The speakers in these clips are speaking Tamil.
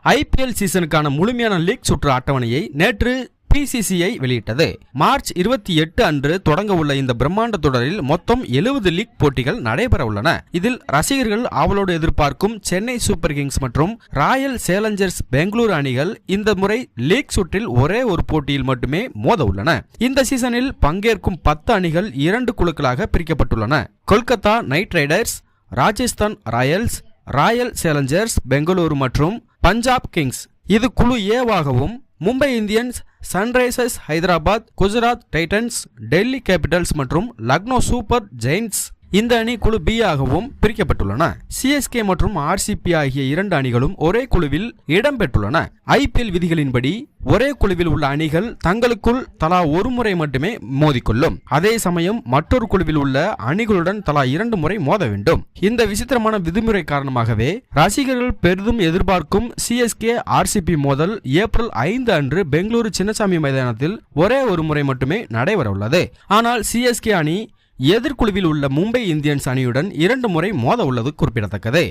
ஐபிஎல் சீசனுக்கான முழுமையான லீக் சுற்று அட்டவணையை நேற்று பிசிசிஐ வெளியிட்டது. மார்ச் 28 அன்று தொடங்க உள்ள இந்த பிரம்மாண்ட தொடரில் மொத்தம் 70 லீக் போட்டிகள் நடைபெற உள்ளன. இதில் ரசிகர்கள் ஆவலோடு எதிர்பார்க்கும் சென்னை சூப்பர் கிங்ஸ் மற்றும் ராயல் சேலஞ்சர்ஸ் பெங்களூரு அணிகள் இந்த முறை லீக் சுற்றில் ஒரே ஒரு போட்டியில் மட்டுமே மோத உள்ளன. இந்த சீசனில் பங்கேற்கும் 10 அணிகள் 2 குழுக்களாக பிரிக்கப்பட்டுள்ளன. Kolkata Knight Riders, Rajasthan Royals, Royal Challengers Bengaluru மற்றும் பஞ்சாப் கிங்ஸ் இது குழு ஏவாகவும், Mumbai Indians, Sunrisers Hyderabad, Gujarat Titans, Delhi Capitals மற்றும் லக்னோ சூப்பர் ஜெயின்ட்ஸ் இந்த அணி குழு பி ஆகவும் பிரிக்கப்பட்டுள்ளன. சிஎஸ்கே மற்றும் ஆர்சிபி ஆகிய 2 அணிகளும் ஒரே குழுவில் இடம்பெற்றுள்ளன. ஐபிஎல் விதிகளின்படி ஒரே குழுவில் உள்ள அணிகள் தங்களுக்குள் தலா ஒரு முறை மட்டுமே மோதிக்கொள்ளும். அதே சமயம் மற்றொரு குழுவில் உள்ள அணிகளுடன் தலா 2 முறை மோத வேண்டும். இந்த விசித்திரமான விதிமுறை காரணமாகவே ரசிகர்கள் பெரிதும் எதிர்பார்க்கும் சிஎஸ்கே ஆர்சிபி மோதல் ஏப்ரல் 5 அன்று பெங்களூரு சின்னசாமி மைதானத்தில் ஒரே ஒரு முறை மட்டுமே நடைபெற உள்ளது. ஆனால் சிஎஸ்கே அணி எதிர்குழுவில் உள்ள மும்பை இந்தியன்ஸ் அணியுடன் 2 முறை மோத உள்ளது குறிப்பிடத்தக்கது.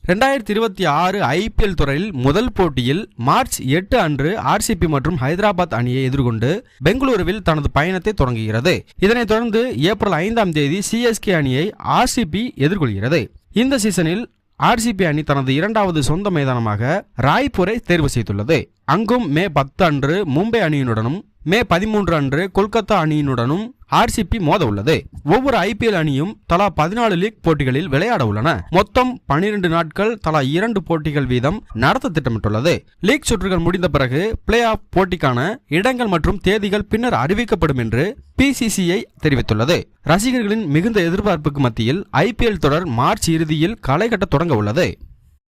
2026 ஐபிஎல் தொடரில் முதல் போட்டியில் மார்ச் 8 அன்று ஆர்சிபி மற்றும் ஹைதராபாத் அணியை எதிர்கொண்டு பெங்களூருவில் தனது பயணத்தை தொடங்குகிறது. இதனைத் தொடர்ந்து ஏப்ரல் 5ஆம் தேதி சிஎஸ்கே அணியை ஆர்சிபி எதிர்கொள்கிறது. இந்த சீசனில் ஆர்சிபி அணி தனது 2வது சொந்த மைதானமாக ராய்ப்பூரை தேர்வு செய்துள்ளது. அங்கும் மே 10 அன்று மும்பை அணியினுடனும் மே 13 அன்று கொல்கத்தா அணியினுடனும் ஆர்சிபி மோத உள்ளது. ஒவ்வொரு ஐபிஎல் அணியும் தலா 14 லீக் போட்டிகளில் விளையாட உள்ளன. மொத்தம் 12 நாட்கள் தலா 2 போட்டிகள் வீதம் நடத்த திட்டமிட்டுள்ளது. லீக் சுற்றுகள் முடிந்த பிறகு பிளே ஆஃப் போட்டிக்கான இடங்கள் மற்றும் தேதிகள் பின்னர் அறிவிக்கப்படும் என்று பிசிசிஐ தெரிவித்துள்ளது. ரசிகர்களின் மிகுந்த எதிர்பார்ப்புக்கு மத்தியில் ஐபிஎல் தொடர் மார்ச் இறுதியில் களை கட்ட தொடங்க உள்ளது.